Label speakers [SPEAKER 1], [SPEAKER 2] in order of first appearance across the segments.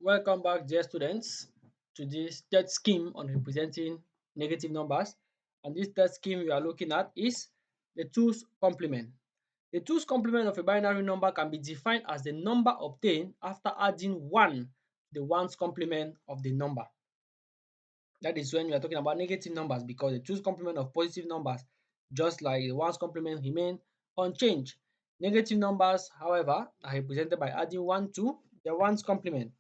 [SPEAKER 1] Welcome back, dear students, to this third scheme on representing negative numbers. And this third scheme we are looking at is the two's complement. The two's complement of a binary number can be defined as the number obtained after adding 1 to the ones complement of the number. That is when we are talking about negative numbers because the two's complement of positive numbers, just like the ones complement, remain unchanged. Negative numbers, however, are represented by adding 1 to the ones complement.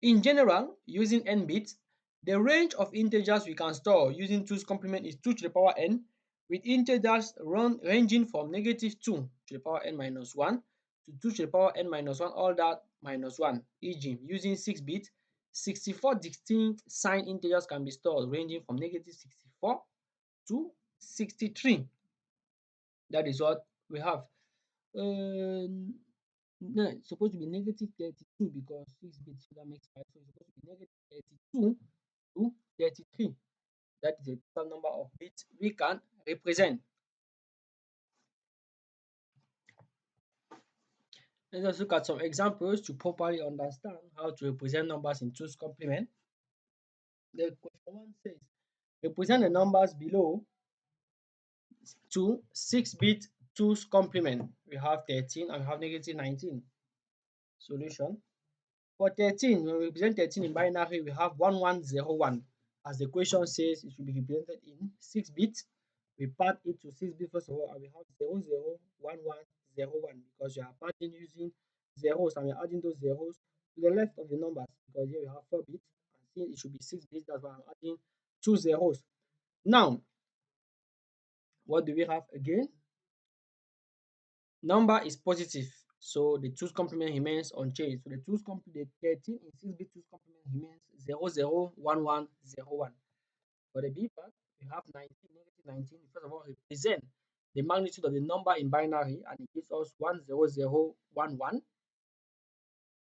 [SPEAKER 1] In general, using n bits, the range of integers we can store using 2's complement is 2 to the power n, with integers ranging from -2 to the power n minus 1 to 2 to the power n minus 1 all that minus 1. E.g., using 6 bits, 64 distinct signed integers can be stored ranging from -64 to 63. That is what we have. No, it's supposed to be -32 because 6 bits, so that makes 5. So it's supposed to be -32 to 33. That is the total number of bits we can represent. Let us look at some examples to properly understand how to represent numbers in 2's complement. The question 1 says, represent the numbers below to 6-bit 2's complement. We have 13 and we have -19. Solution. For 13, when we represent 13 in binary, we have 1101. As the question says, it should be represented in 6 bits. We part it to 6 bits first of all, and we have 001101 because we are parting using zeros and we are adding those zeros to the left of the numbers because here we have 4 bits and since it should be 6 bits, that's why I'm adding 2 zeros. Now, what do we have again? Number is positive, so the 2's complement remains unchanged. So the 13 in 6-bit 2's complement remains 001101. For the B part, we have 19, -19. First of all, represent the magnitude of the number in binary, and it gives us 10011.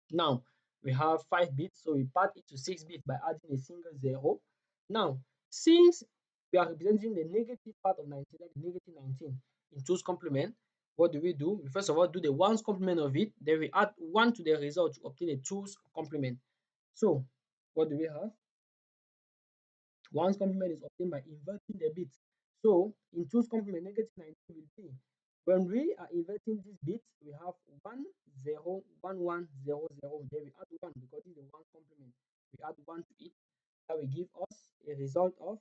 [SPEAKER 1] Now, we have 5 bits, so we part it to 6 bits by adding a single zero. Now, since we are representing the negative part of 19, that is -19, in 2's complement, what do? We first of all do the ones complement of it, then we add 1 to the result to obtain a 2's complement. So, what do we have? One's complement is obtained by inverting the bits. So in two's complement, -19 will be when we are inverting these bits, we have 101100. Then we add 1 because this is the one's complement. We add 1 to it. That will give us a result of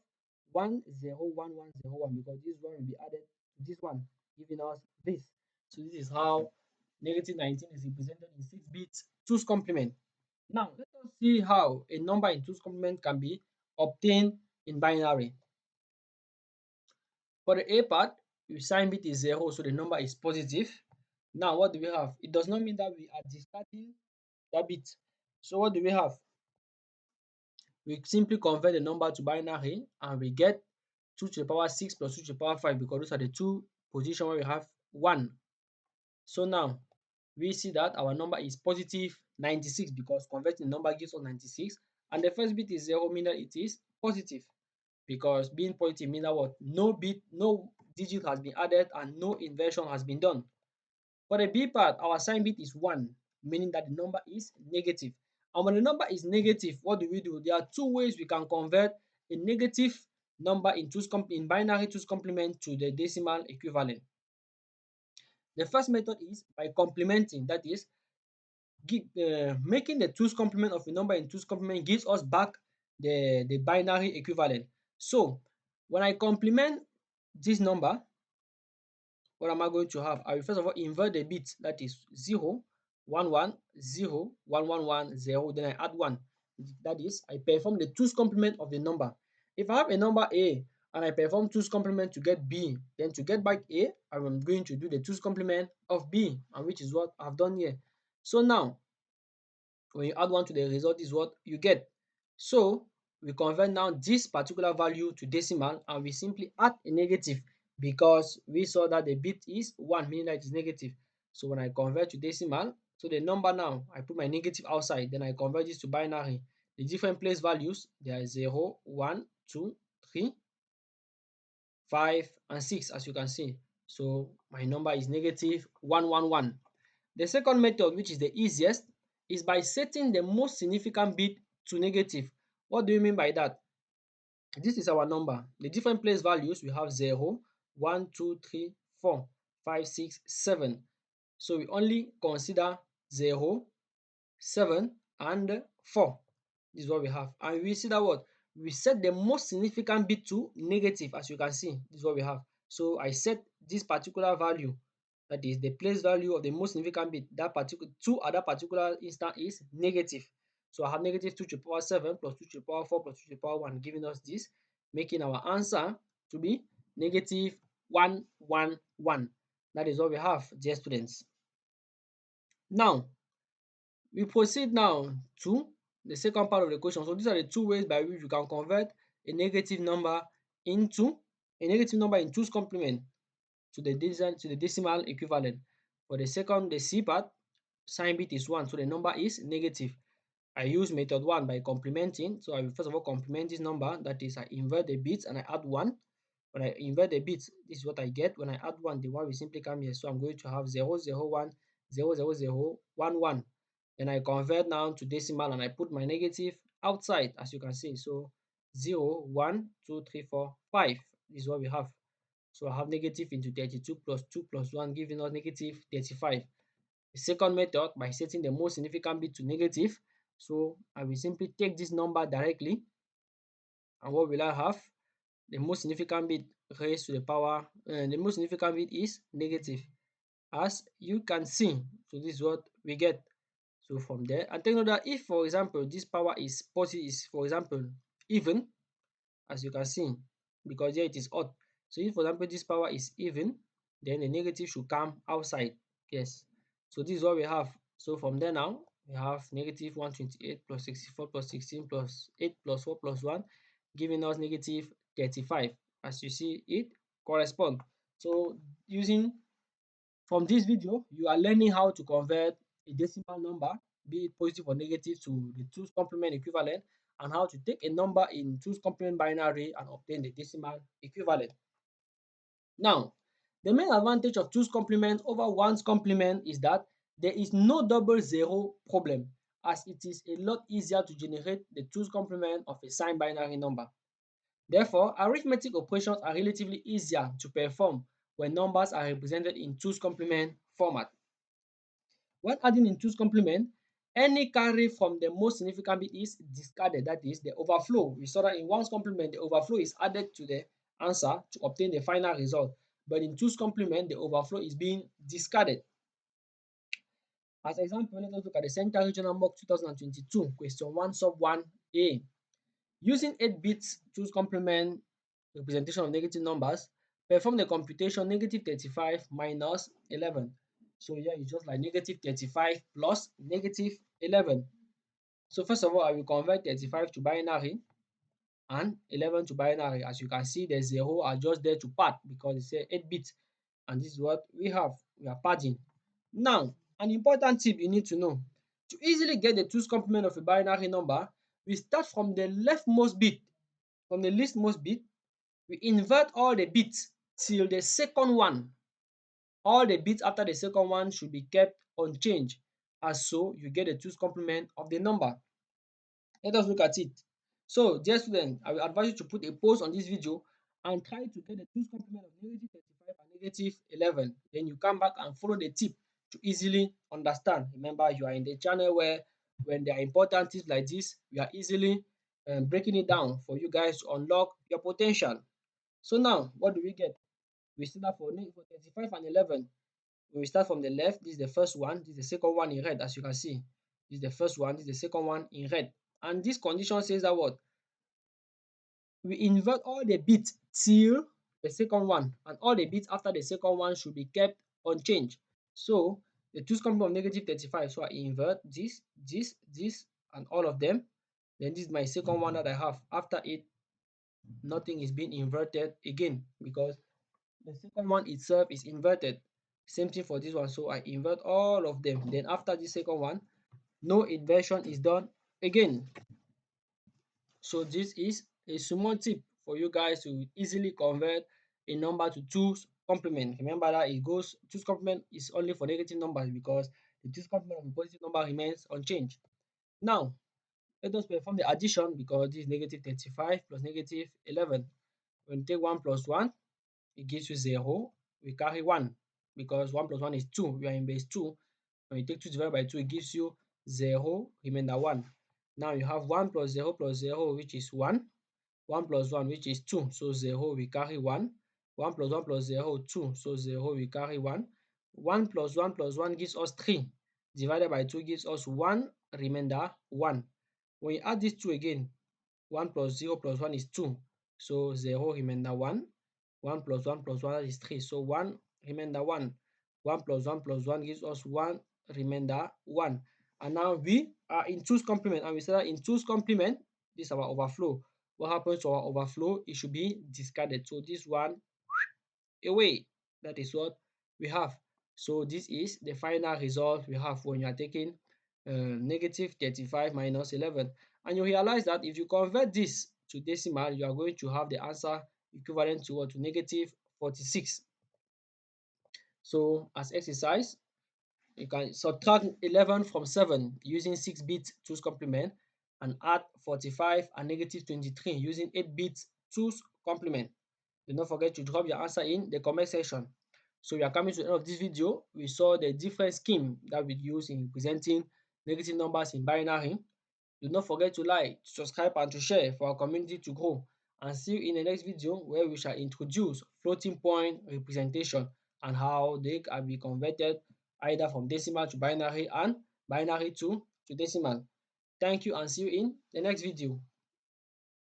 [SPEAKER 1] 101101 because this one will be added to this one, giving us this. So this is how -19 is represented in 6 bits two's complement. Now, let us see how a number in two's complement can be obtained in binary. For the A part, we sign bit is 0, so the number is positive. Now, what do we have? It does not mean that we are discarding that bit. So what do we have? We simply convert the number to binary and we get 2 to the power 6 plus 2 to the power 5 because those are the two positions where we have 1. So now, we see that our number is positive 96 because converting the number gives us 96. And the first bit is 0, meaning that it is positive. Because being positive means that what? No digit has been added and no inversion has been done. For the B part, our sign bit is 1, meaning that the number is negative. And when the number is negative, what do? There are two ways we can convert a negative number in binary 2's complement to the decimal equivalent. The first method is by complementing, that is, making the 2's complement of a number in 2's complement gives us back the binary equivalent. So when I complement this number, what am I going to have? I will first of all invert the bit, that is 0, 1, 1, 0, 1, 1, 1, 0. Then I add 1. That is, I perform the 2's complement of the number. If I have a number A and I perform 2's complement to get B, then to get back A, I am going to do the 2's complement of B, and which is what I've done here. So now, when you add 1 to the result, is what you get. So we convert now this particular value to decimal and we simply add a negative because we saw that the bit is 1, meaning that it is negative. So when I convert to decimal, so the number now, I put my negative outside, then I convert this to binary. The different place values, there are 0, 1, 2, 3, 5, and 6, as you can see. So my number is -111. The second method, which is the easiest, is by setting the most significant bit to negative. What do you mean by that? This is our number. The different place values, we have 0, 1, 2, 3, 4, 5, 6, 7. So we only consider 0, 7 and 4. This is what we have. And we see that what? We set the most significant bit to negative, as you can see. This is what we have. So I set this particular value, that is the place value of the most significant bit, that particular 2 at that particular instant is negative. So I have negative 2 to the power 7 plus 2 to the power 4 plus 2 to the power 1, giving us this, making our answer to be negative 111. That is what we have, dear students. Now, we proceed now to the second part of the question. So these are the two ways by which you can convert a negative number into in two's complement to the decimal equivalent. For the second, the C part, sign bit is 1, so the number is negative. I use method 1 by complementing. So I will first of all complement this number, that is I invert the bits and I add 1. When I invert the bits, this is what I get. When I add 1, the 1 will simply come here. So I'm going to have 0, 0, 1, 0, 0, 0, 1, 1. Then I convert now to decimal and I put my negative outside, as you can see. So 0, 1, 2, 3, 4, 5. This is what we have. So I have negative into 32 plus 2 plus 1, giving us negative 35. The second method, by setting the most significant bit to negative. So I will simply take this number directly, and what will I have? The most significant bit raised to the power, the most significant bit is negative, as you can see. So this is what we get. So from there, and take note that if, for example, this power is positive, is for example even, as you can see, because here it is odd. So if, for example, this power is even, then the negative should come outside. Yes. So this is what we have. So from there now, we have negative 128 plus 64 plus 16 plus 8 plus 4 plus 1, giving us negative 35. As you see, it corresponds. So using from this video, you are learning how to convert a decimal number, be it positive or negative, to the two's complement equivalent, and how to take a number in two's complement binary and obtain the decimal equivalent. Now, the main advantage of two's complement over one's complement is that there is no double zero problem, as it is a lot easier to generate the two's complement of a signed binary number. Therefore, arithmetic operations are relatively easier to perform when numbers are represented in two's complement format. When adding in two's complement, any carry from the most significant bit is discarded, that is the overflow. We saw that in one's complement, the overflow is added to the answer to obtain the final result. But in two's complement, the overflow is being discarded. As example, let us look at the Central Regional Mock 2022, question 1 sub 1a. Using 8 bits two's complement representation of negative numbers, perform the computation negative 35 minus 11. So here it's just like negative 35 plus negative 11. So first of all, I will convert 35 to binary and 11 to binary. As you can see, the 0 are just there to pad because it's a 8 bits, and this is what we have. We are padding. Now, an important tip you need to know. To easily get the two's complement of a binary number, we start from the leftmost bit, from the leastmost bit. We invert all the bits till the second one. All the bits after the second one should be kept unchanged, as so you get the two's complement of the number. Let us look at it. So, dear students, I will advise you to put a pause on this video and try to get the two's complement of negative 35 and negative 11. Then you come back and follow the tip to easily understand. Remember, you are in the channel where when there are important tips like this, we are easily breaking it down for you guys to unlock your potential. So now, what do we get? We start for 35 and 11. When we start from the left, this is the first one, this is the second one in red, as you can see. This is the first one, this is the second one in red. And this condition says that what? We invert all the bits till the second one, and all the bits after the second one should be kept unchanged. So the two's complement of negative 35. So I invert this, and all of them. Then this is my second one that I have. After it, nothing is being inverted again because the second one itself is inverted. Same thing for this one. So I invert all of them. Then after the second one, no inversion is done again. So this is a small tip for you guys to easily convert a number to two's complement. Remember that it goes two's complement is only for negative numbers because The two's complement of a positive number remains unchanged. Now, let us perform the addition because this is negative 35 plus negative 11. When you take 1 plus 1, it gives you 0. We carry 1 because 1 plus 1 is 2. We are in base 2. When you take 2 divided by 2, it gives you 0, remainder 1. Now you have 1 plus 0, which is 1. 1 plus 1, which is 2. So 0, we carry 1. 1 plus 0, 2. So 0, we carry 1. 1 plus 1 plus 1 gives us 3. Divided by 2 gives us 1, remainder 1. When you add these two again, 1 plus 0 plus 1 is 2. So 0 remainder 1. 1 plus 1 plus 1 is 3. So 1 remainder 1. 1 plus 1 plus 1 gives us 1 remainder 1. And now we are in two's complement, and we say that in two's complement, this is our overflow. What happens to our overflow? It should be discarded. So this one away. That is what we have. So this is the final result we have when you are taking negative 35 minus 11. And you realize that if you convert this to decimal, you are going to have the answer equivalent to what? To negative 46. So as exercise, you can subtract 11 from 7 using 6-bit two's complement and add 45 and negative 23 using 8-bit two's complement. Do not forget to drop your answer in the comment section. So we are coming to the end of this video. We saw the different scheme that we use in presenting negative numbers in binary. Do not forget to like, to subscribe and to share for our community to grow. And see you in the next video where we shall introduce floating point representation and how they can be converted either from decimal to binary and binary to decimal. Thank you and see you in the next video.